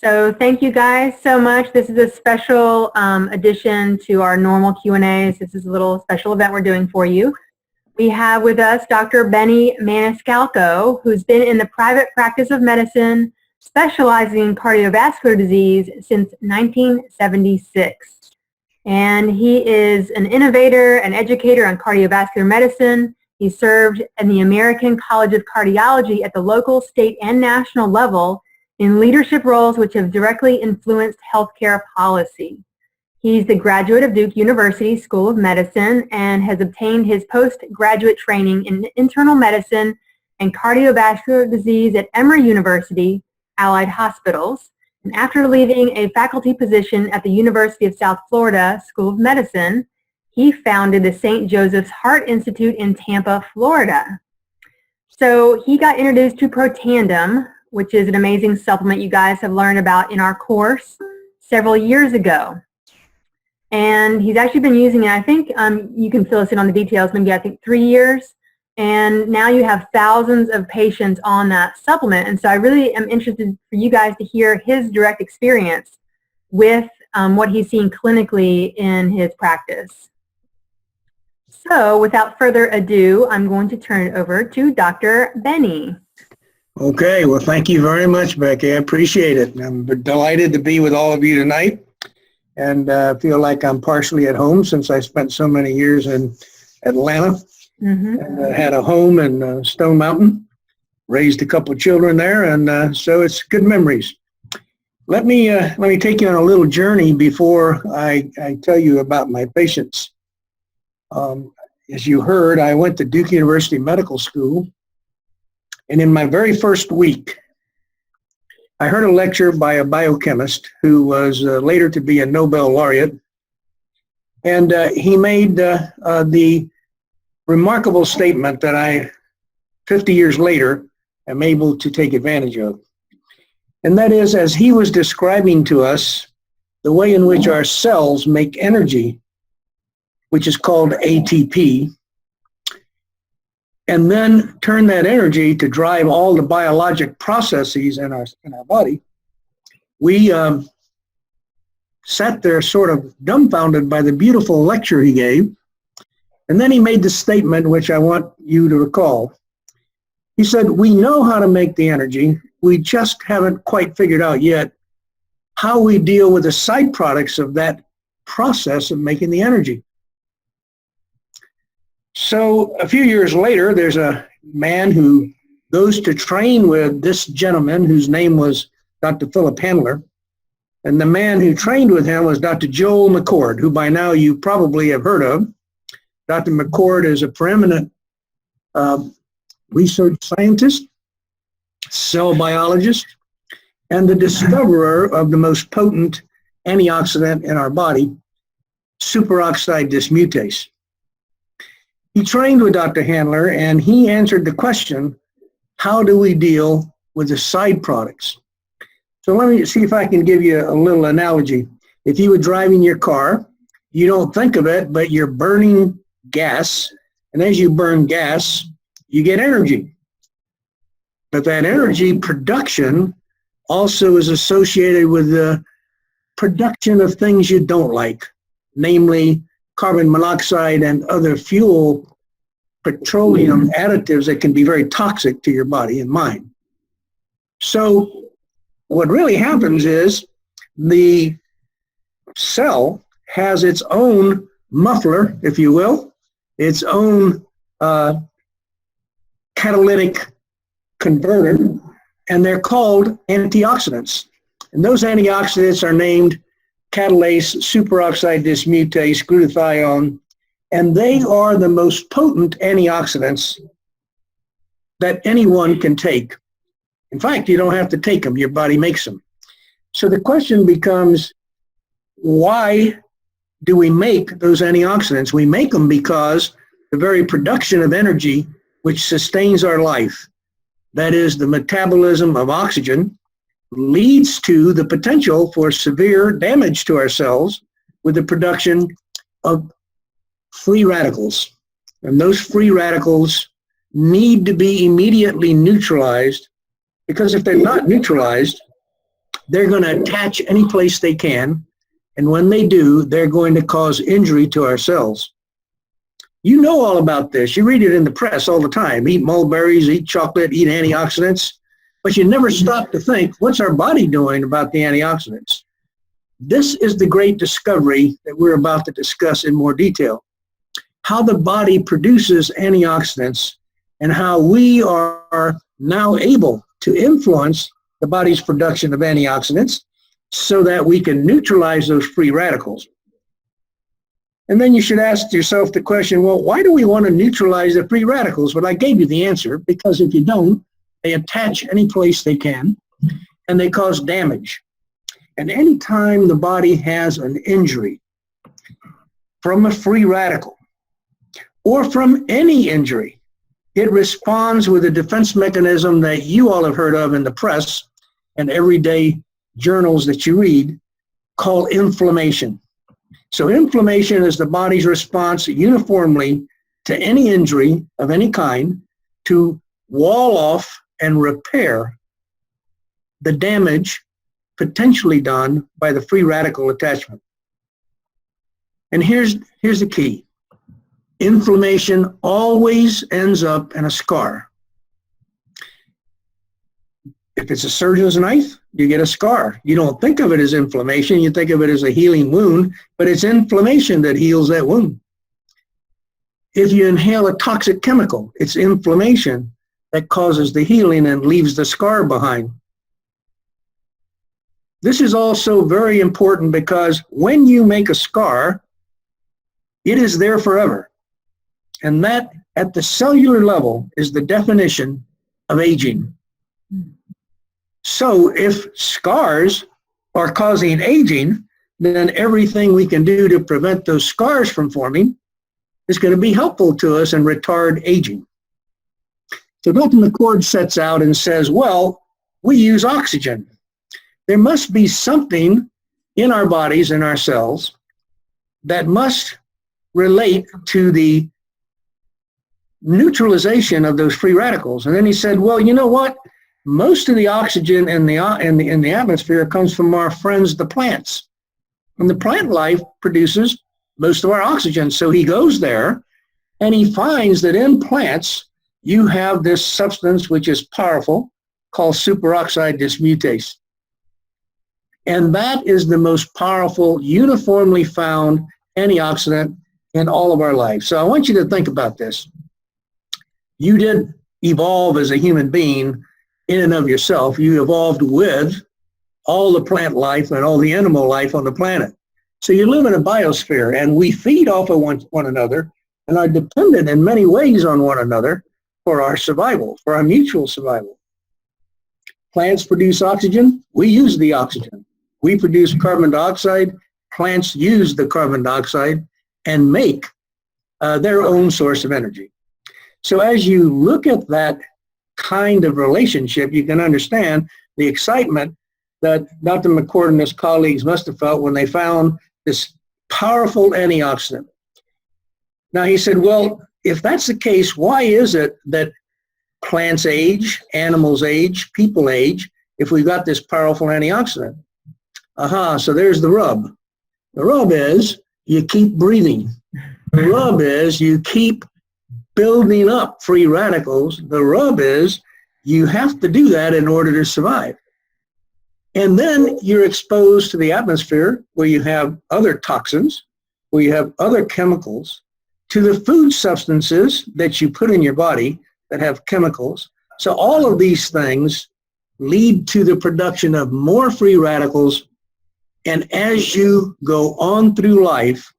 So thank you guys so much. This is a special addition to our normal Q&As. This is a little special event we're doing for you. We have with us Dr. Benny Maniscalco, who's been in the private practice of medicine, specializing in cardiovascular disease since 1976. And he is an innovator and educator on cardiovascular medicine. He served in the American College of Cardiology at the local, state, and national level in leadership roles which have directly influenced healthcare policy. He's the graduate of Duke University School of Medicine and has obtained his postgraduate training in internal medicine and cardiovascular disease at Emory University, Allied Hospitals. And after leaving a faculty position at the University of South Florida School of Medicine, he founded the St. Joseph's Heart Institute in Tampa, Florida. So he got introduced to Protandim, which is an amazing supplement you guys have learned about in our course several years ago. And he's actually been using it, I think you can fill us in on the details, maybe I think 3 years. And now you have thousands of patients on that supplement. And so I really am interested for you guys to hear his direct experience with what he's seen clinically in his practice. So without further ado, I'm going to turn it over to Dr. Benny. Okay, well, thank you very much, Becky. I appreciate it. I'm delighted to be with all of you tonight, and feel like I'm partially at home since I spent so many years in Atlanta. And had a home in Stone Mountain, raised a couple of children there, and so it's good memories. Let me take you on a little journey before I tell you about my patients. As you heard, I went to Duke University Medical School. And in my very first week, I heard a lecture by a biochemist who was later to be a Nobel laureate. And he made the remarkable statement that 50 years later, am able to take advantage of. And that is, as he was describing to us the way in which our cells make energy, which is called ATP, and then turn that energy to drive all the biologic processes in our body, we sat there sort of dumbfounded by the beautiful lecture he gave. And then he made the statement, which I want you to recall. He said, we know how to make the energy, we just haven't quite figured out yet how we deal with the side products of that process of making the energy. So a few years later, there's a man who goes to train with this gentleman whose name was Dr. Philip Handler. And the man who trained with him was Dr. Joel Mccord, who by now you probably have heard of. Dr. Mccord is a preeminent research scientist, cell biologist, and the discoverer of the most potent antioxidant in our body, superoxide dismutase. He trained with Dr. Handler, and he answered the question, how do we deal with the side products? So let me see if I can give you a little analogy. If you were driving your car, you don't think of it, but you're burning gas, and as you burn gas, you get energy. But that energy production also is associated with the production of things you don't like, namely carbon monoxide and other fuel petroleum additives that can be very toxic to your body and mind. So what really happens is the cell has its own muffler, if you will, its own catalytic converter, and they're called antioxidants. And those antioxidants are named catalase, superoxide dismutase, glutathione, and they are the most potent antioxidants that anyone can take. In fact, you don't have to take them, your body makes them. So the question becomes, why do we make those antioxidants? We make them because the very production of energy which sustains our life, that is the metabolism of oxygen, leads to the potential for severe damage to our cells with the production of free radicals. And those free radicals need to be immediately neutralized, because if they're not neutralized, they're going to attach any place they can. And when they do, they're going to cause injury to our cells. You know all about this. You read it in the press all the time. Eat mulberries, eat chocolate, eat antioxidants. But you never stop to think, what's our body doing about the antioxidants? This is the great discovery that we're about to discuss in more detail. How the body produces antioxidants and how we are now able to influence the body's production of antioxidants so that we can neutralize those free radicals. And then you should ask yourself the question, well, why do we want to neutralize the free radicals? Well, I gave you the answer, because if you don't, they attach any place they can, and they cause damage. And anytime the body has an injury from a free radical or from any injury, it responds with a defense mechanism that you all have heard of in the press and everyday journals that you read, called inflammation. So inflammation is the body's response uniformly to any injury of any kind to wall off and repair the damage potentially done by the free radical attachment. And here's the key. Inflammation always ends up in a scar. If it's a surgeon's knife, you get a scar. You don't think of it as inflammation, you think of it as a healing wound, but it's inflammation that heals that wound. If you inhale a toxic chemical, it's inflammation that causes the healing and leaves the scar behind. This is also very important because when you make a scar, it is there forever. And that, at the cellular level, is the definition of aging. So if scars are causing aging, then everything we can do to prevent those scars from forming is going to be helpful to us and retard aging. So Dr. Mccord sets out and says, well, we use oxygen. There must be something in our bodies, in our cells, that must relate to the neutralization of those free radicals. And then he said, well, you know what? Most of the oxygen in the atmosphere comes from our friends, the plants. And the plant life produces most of our oxygen. So he goes there and he finds that in plants, you have this substance which is powerful called superoxide dismutase. And that is the most powerful, uniformly found antioxidant in all of our life. So I want you to think about this. You did evolve as a human being in and of yourself. You evolved with all the plant life and all the animal life on the planet. So you live in a biosphere, and we feed off of one another and are dependent in many ways on one another for our survival, for our mutual survival. Plants produce oxygen. We use the oxygen. We produce carbon dioxide. Plants use the carbon dioxide and make their own source of energy. So as you look at that kind of relationship, you can understand the excitement that Dr. Mccord and his colleagues must have felt when they found this powerful antioxidant. Now he said, well, if that's the case, why is it that plants age, animals age, people age, if we've got this powerful antioxidant? So there's the rub. The rub is you keep breathing. The rub is you keep building up free radicals. The rub is you have to do that in order to survive. And then you're exposed to the atmosphere where you have other toxins, where you have other chemicals, to the food substances that you put in your body that have chemicals. So all of these things lead to the production of more free radicals. And as you go on through life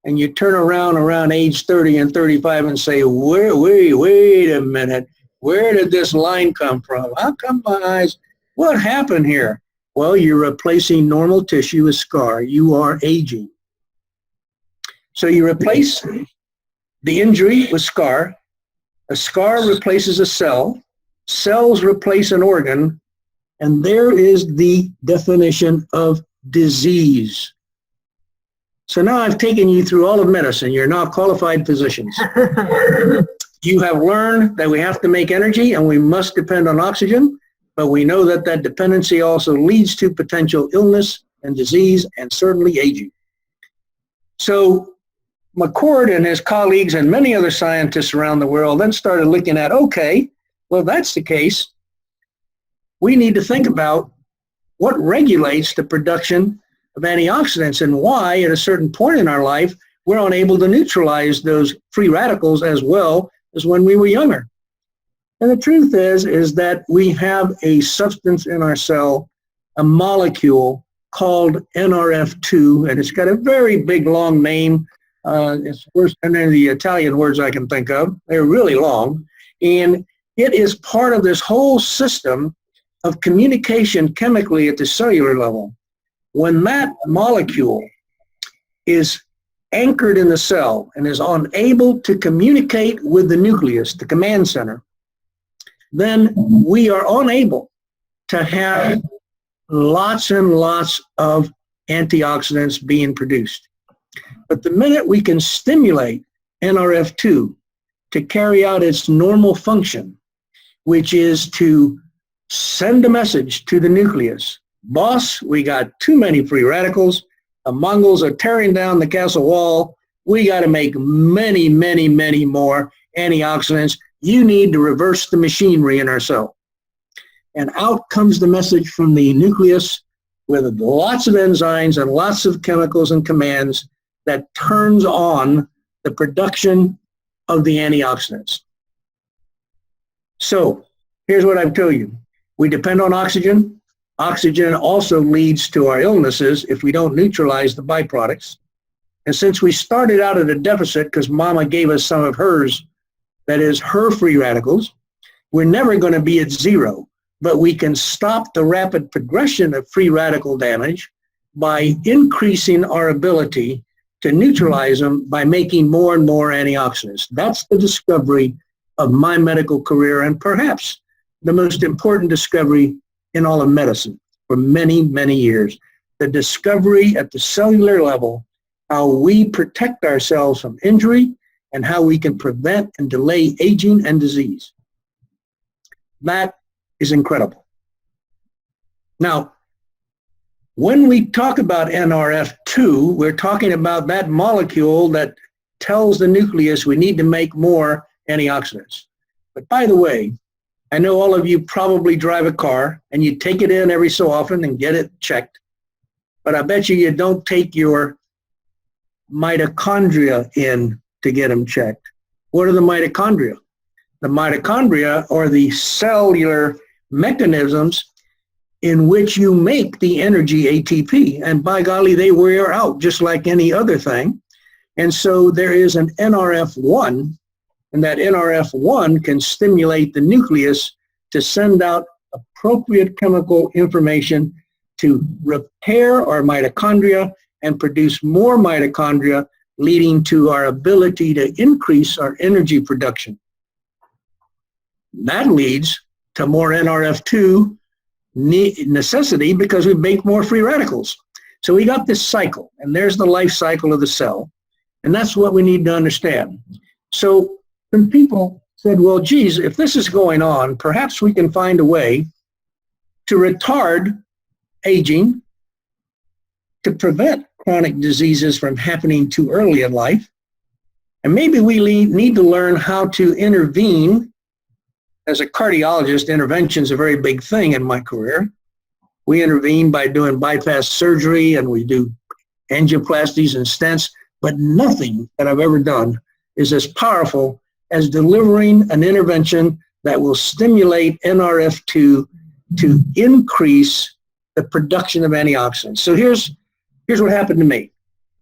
and you turn around age 30 and 35 and say, wait a minute, where did this line come from? How come my eyes, what happened here? Well, you're replacing normal tissue with scar. You are aging. So you replace the injury with scar. A scar replaces a cell. Cells replace an organ. And there is the definition of disease. So now I've taken you through all of medicine. You're now qualified physicians. You have learned that we have to make energy and we must depend on oxygen. but we know that that dependency also leads to potential illness and disease and certainly aging. So McCord and his colleagues and many other scientists around the world then started looking at, okay, well, if that's the case, we need to think about what regulates the production of antioxidants and why at a certain point in our life we're unable to neutralize those free radicals as well as when we were younger. And the truth is that we have a substance in our cell, a molecule called NRF2, and it's got a very big long name. It's worse than any of the Italian words I can think of. They're really long. And it is part of this whole system of communication chemically at the cellular level. When that molecule is anchored in the cell and is unable to communicate with the nucleus, the command center, then we are unable to have lots and lots of antioxidants being produced. But the minute we can stimulate NRF2 to carry out its normal function, which is to send a message to the nucleus, boss, we got too many free radicals, the Mongols are tearing down the castle wall, we got to make many, many, many more antioxidants. You need to reverse the machinery in our cell. And out comes the message from the nucleus with lots of enzymes and lots of chemicals and commands that turns on the production of the antioxidants. So here's what I've told you. We depend on oxygen. Oxygen also leads to our illnesses if we don't neutralize the byproducts. And since we started out at a deficit because Mama gave us some of hers, that is her free radicals, we're never going to be at zero, but we can stop the rapid progression of free radical damage by increasing our ability to neutralize them by making more and more antioxidants. That's the discovery of my medical career and perhaps the most important discovery in all of medicine for many, many years. The discovery at the cellular level, how we protect ourselves from injury and how we can prevent and delay aging and disease. That is incredible. Now, when we talk about NRF2, we're talking about that molecule that tells the nucleus we need to make more antioxidants. But by the way, I know all of you probably drive a car and you take it in every so often and get it checked. But I bet you don't take your mitochondria in to get them checked. What are the mitochondria? The mitochondria are the cellular mechanisms in which you make the energy ATP. And by golly, they wear out just like any other thing. And so there is an NRF1, and that NRF1 can stimulate the nucleus to send out appropriate chemical information to repair our mitochondria and produce more mitochondria, leading to our ability to increase our energy production. That leads to more NRF2 necessity because we make more free radicals. So we got this cycle, and there's the life cycle of the cell, and that's what we need to understand. So when people said, well, geez, if this is going on, perhaps we can find a way to retard aging, to prevent chronic diseases from happening too early in life, and maybe we need to learn how to intervene. As a cardiologist, intervention is a very big thing in my career. We intervene by doing bypass surgery and we do angioplasties and stents, but nothing that I've ever done is as powerful as delivering an intervention that will stimulate NRF2 to increase the production of antioxidants. So here's what happened to me.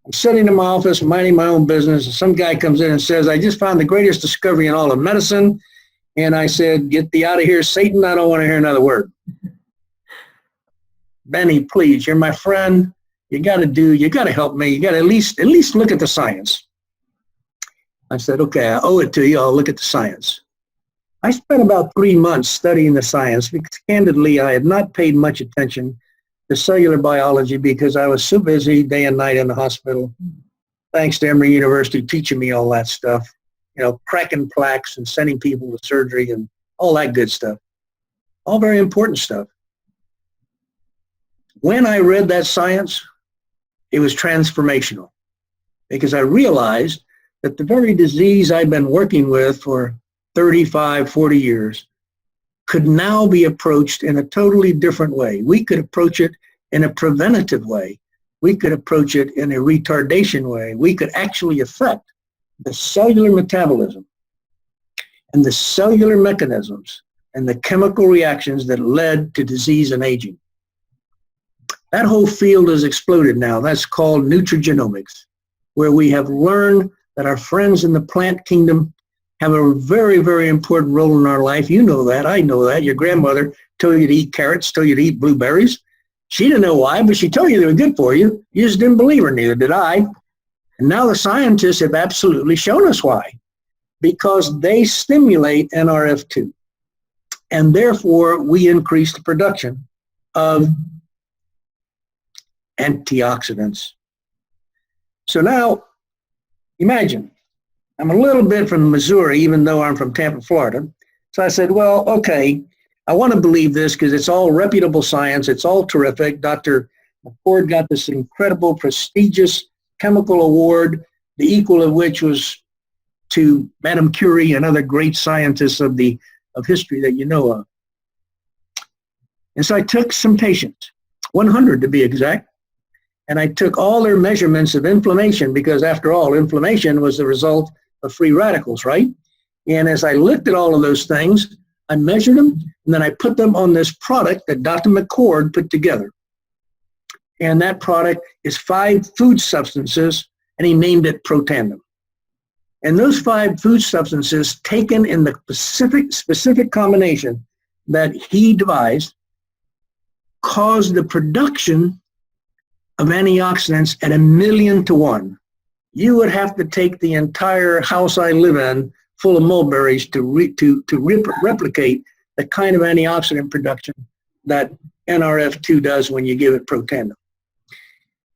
I'm sitting in my office, minding my own business, and some guy comes in and says, I just found the greatest discovery in all of medicine. And I said, get thee out of here, Satan. I don't want to hear another word. Benny, please, you're my friend. You got to help me. You got to at least look at the science. I said, okay, I owe it to you. I'll look at the science. I spent about 3 months studying the science because candidly, I had not paid much attention to cellular biology because I was so busy day and night in the hospital. Thanks to Emory University teaching me all that stuff. Cracking plaques and sending people to surgery and all that good stuff. All very important stuff. When I read that science, it was transformational because I realized that the very disease I've been working with for 35, 40 years could now be approached in a totally different way. We could approach it in a preventative way. We could approach it in a retardation way. We could actually affect the cellular metabolism and the cellular mechanisms and the chemical reactions that led to disease and aging. That whole field has exploded now. That's called nutrigenomics, where we have learned that our friends in the plant kingdom have a very, very important role in our life. You know that. I know that. Your grandmother told you to eat carrots, told you to eat blueberries. She didn't know why, but she told you they were good for you. You just didn't believe her, neither did I. And now the scientists have absolutely shown us why. Because they stimulate NRF2. And therefore, we increase the production of antioxidants. So now, imagine, I'm a little bit from Missouri, even though I'm from Tampa, Florida. So I said, well, okay, I want to believe this because it's all reputable science. It's all terrific. Dr. Mccord got this incredible, prestigious chemical award, the equal of which was to Madame Curie and other great scientists of history that you know of. And so I took some patients, 100 to be exact, and I took all their measurements of inflammation because after all, inflammation was the result of free radicals, right? And as I looked at all of those things, I measured them, and then I put them on this product that Dr. Mccord put together. And that product is 5 food substances, and he named it Protandim. And those 5 food substances taken in the specific combination that he devised caused the production of antioxidants at 1,000,000 to 1. You would have to take the entire house I live in full of mulberries to replicate the kind of antioxidant production that NRF2 does when you give it Protandim.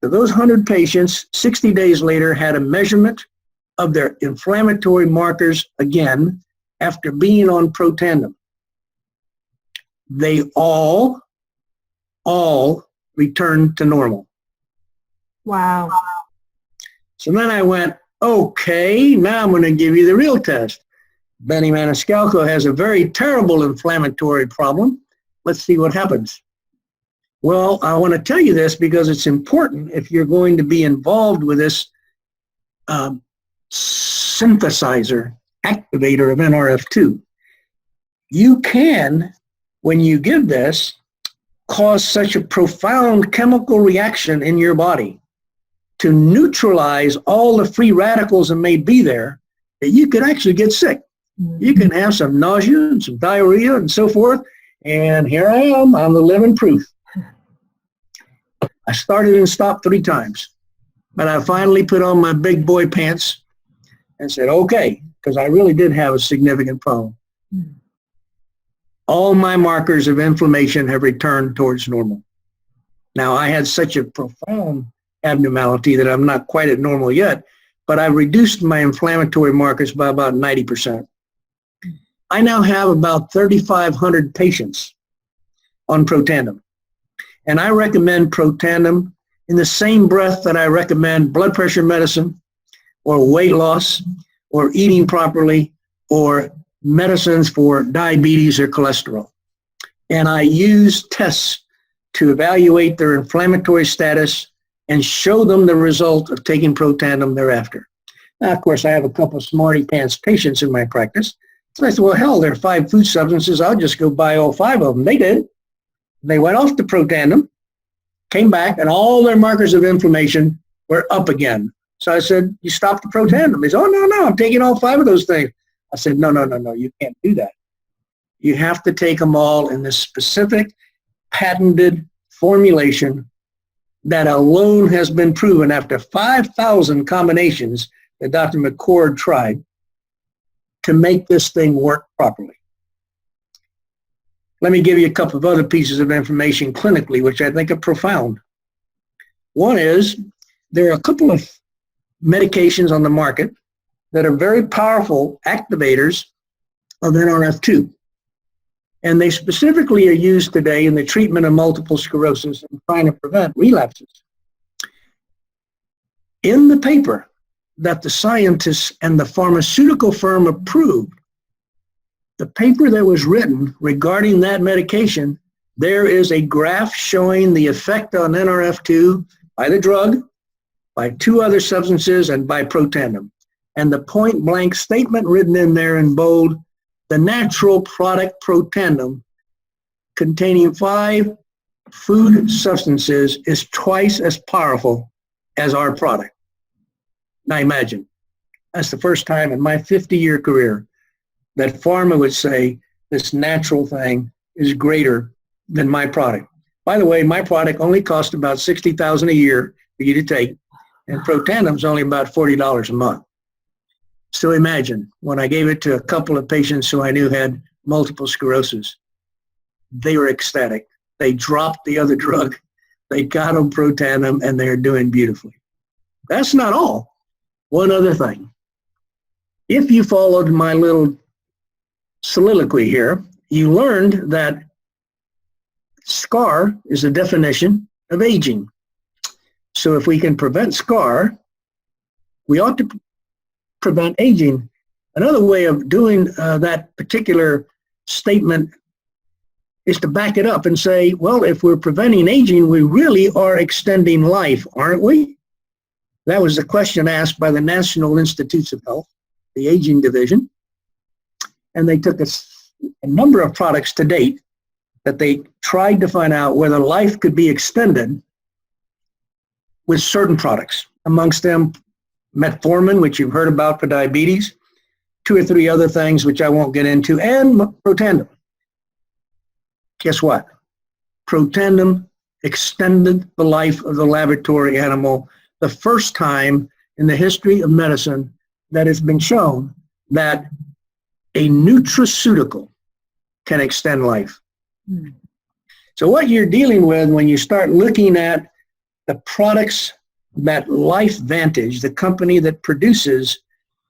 So those 100 patients, 60 days later, had a measurement of their inflammatory markers again after being on Protandim. They all returned to normal. Wow. So then I went, okay, now I'm going to give you the real test. Benny Maniscalco has a very terrible inflammatory problem. Let's see what happens. Well, I want to tell you this because it's important if you're going to be involved with this synthesizer, activator of NRF2. You can, when you give this, cause such a profound chemical reaction in your body to neutralize all the free radicals that may be there that you could actually get sick. You can have some nausea and some diarrhea and so forth, and here I am, I'm the living proof. I started and stopped 3 times, but I finally put on my big boy pants and said, okay, because I really did have a significant problem. All my markers of inflammation have returned towards normal. Now, I had such a profound abnormality that I'm not quite at normal yet, but I've reduced my inflammatory markers by about 90%. I now have about 3,500 patients on Protandim. And I recommend Protandim in the same breath that I recommend blood pressure medicine or weight loss or eating properly or medicines for diabetes or cholesterol. And I use tests to evaluate their inflammatory status and show them the result of taking Protandim thereafter. Now, of course, I have a couple of smarty pants patients in my practice. So I said, well, hell, there are 5 food substances. I'll just go buy all 5 of them. They did. They went off the Protandim, came back, and all their markers of inflammation were up again. So I said, you stopped the Protandim. He said, oh, no, I'm taking all 5 of those things. I said, no, you can't do that. You have to take them all in this specific patented formulation that alone has been proven after 5,000 combinations that Dr. Mccord tried to make this thing work properly. Let me give you a couple of other pieces of information clinically, which I think are profound. One is there are a couple of medications on the market that are very powerful activators of NRF2. And they specifically are used today in the treatment of multiple sclerosis and trying to prevent relapses. In the paper that the scientists and the pharmaceutical firm approved, the paper that was written regarding that medication, there is a graph showing the effect on NRF2 by the drug, by two other substances, and by Protandim. And the point blank statement written in there in bold, the natural product Protandim containing 5 food substances is twice as powerful as our product. Now imagine, that's the first time in my 50-year career that pharma would say this natural thing is greater than my product. By the way, my product only cost about $60,000 a year for you to take, and Protandim's only about $40 a month. So imagine, when I gave it to a couple of patients who I knew had multiple sclerosis, they were ecstatic. They dropped the other drug, they got them Protandim, and they're doing beautifully. That's not all. One other thing. If you followed my little soliloquy here, you learned that scar is a definition of aging. So if we can prevent scar, we ought to prevent aging. Another way of doing that particular statement is to back it up and say, well, if we're preventing aging, we really are extending life, aren't we? That was the question asked by the National Institutes of Health, the aging division. And they took a number of products to date that they tried to find out whether life could be extended with certain products. Amongst them, metformin, which you've heard about for diabetes, 2 or 3 other things which I won't get into, and Protandim. Guess what? Protandim extended the life of the laboratory animal, the first time in the history of medicine that it's been shown that a nutraceutical can extend life. So what you're dealing with when you start looking at the products that LifeVantage, the company that produces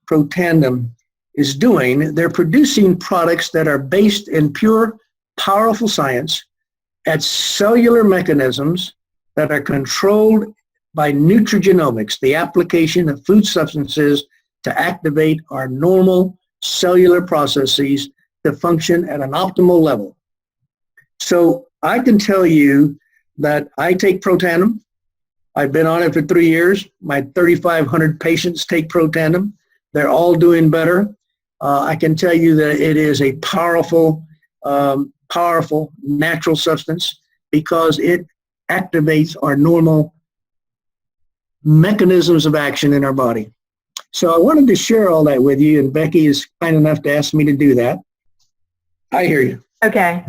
Protandim, is doing, they're producing products that are based in pure, powerful science at cellular mechanisms that are controlled by Nutrigenomics, the application of food substances to activate our normal cellular processes to function at an optimal level. So I can tell you that I take Protandim. I've been on it for 3 years. My 3,500 patients take Protandim. They're all doing better. I can tell you that it is a powerful, powerful natural substance because it activates our normal mechanisms of action in our body. So I wanted to share all that with you, and Becky is kind enough to ask me to do that. I hear you. Okay.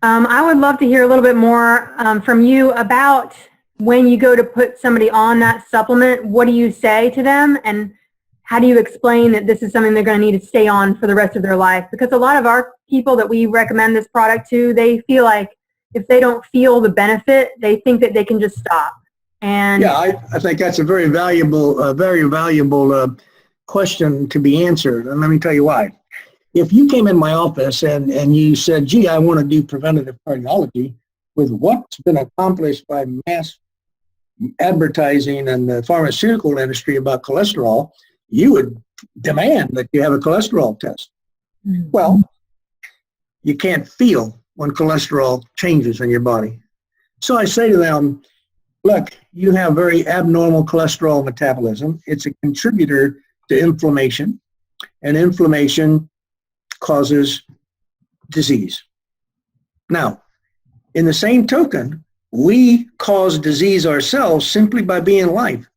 I would love to hear a little bit more from you about when you go to put somebody on that supplement. What do you say to them, and how do you explain that this is something they're going to need to stay on for the rest of their life? Because a lot of our people that we recommend this product to, they feel like if they don't feel the benefit, they think that they can just stop. And yeah, I think that's a very valuable question to be answered. And let me tell you why. If you came in my office and you said, gee, I want to do preventative cardiology, with what's been accomplished by mass advertising and the pharmaceutical industry about cholesterol, you would demand that you have a cholesterol test. Mm-hmm. Well, you can't feel when cholesterol changes in your body. So I say to them, look, you have very abnormal cholesterol metabolism. It's a contributor to inflammation, and inflammation causes disease. Now, in the same token, we cause disease ourselves simply by being alive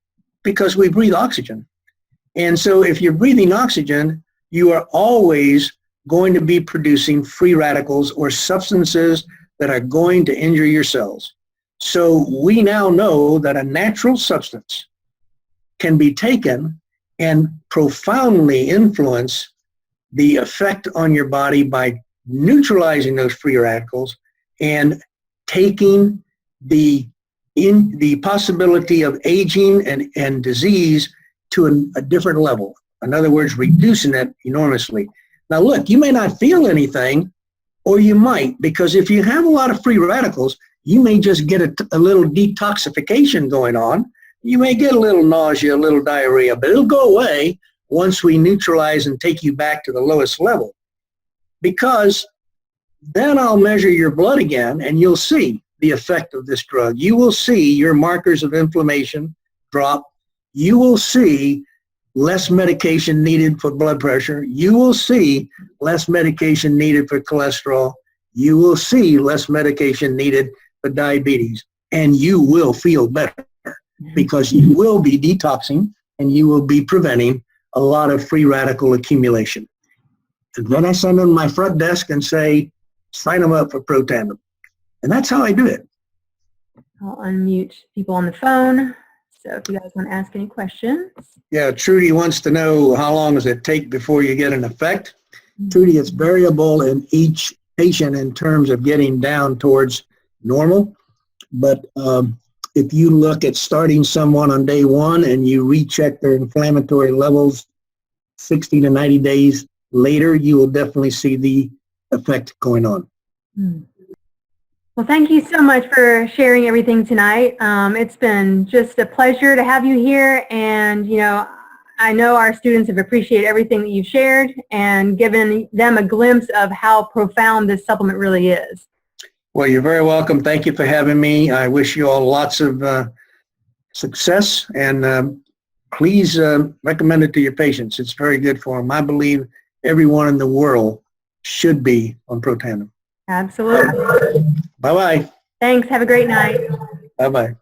because we breathe oxygen. And so if you're breathing oxygen, you are always going to be producing free radicals or substances that are going to injure your cells. So we now know that a natural substance can be taken and profoundly influence the effect on your body by neutralizing those free radicals and taking the possibility of aging and disease to a different level. In other words, reducing it enormously. Now look, you may not feel anything or you might, because if you have a lot of free radicals, you may just get a little detoxification going on. You may get a little nausea, a little diarrhea, but it'll go away once we neutralize and take you back to the lowest level. Because then I'll measure your blood again, and you'll see the effect of this drug. You will see your markers of inflammation drop. You will see less medication needed for blood pressure. You will see less medication needed for cholesterol. You will see less medication needed for diabetes. And you will feel better because you will be detoxing and you will be preventing a lot of free radical accumulation. And then I send them to my front desk and say, sign them up for Protandim. And that's how I do it. I'll unmute people on the phone. So if you guys want to ask any questions. Yeah, Trudy wants to know how long does it take before you get an effect. Trudy, it's variable in each patient in terms of getting down towards normal. But if you look at starting someone on day one and you recheck their inflammatory levels 60 to 90 days later, you will definitely see the effect going on. Well, thank you so much for sharing everything tonight. It's been just a pleasure to have you here, and I know our students have appreciated everything that you've shared and given them a glimpse of how profound this supplement really is. Well, you're very welcome. Thank you for having me. I wish you all lots of success, and please recommend it to your patients. It's very good for them. I believe everyone in the world should be on Protandim. Absolutely. Bye-bye. Thanks. Have a great night. Bye-bye.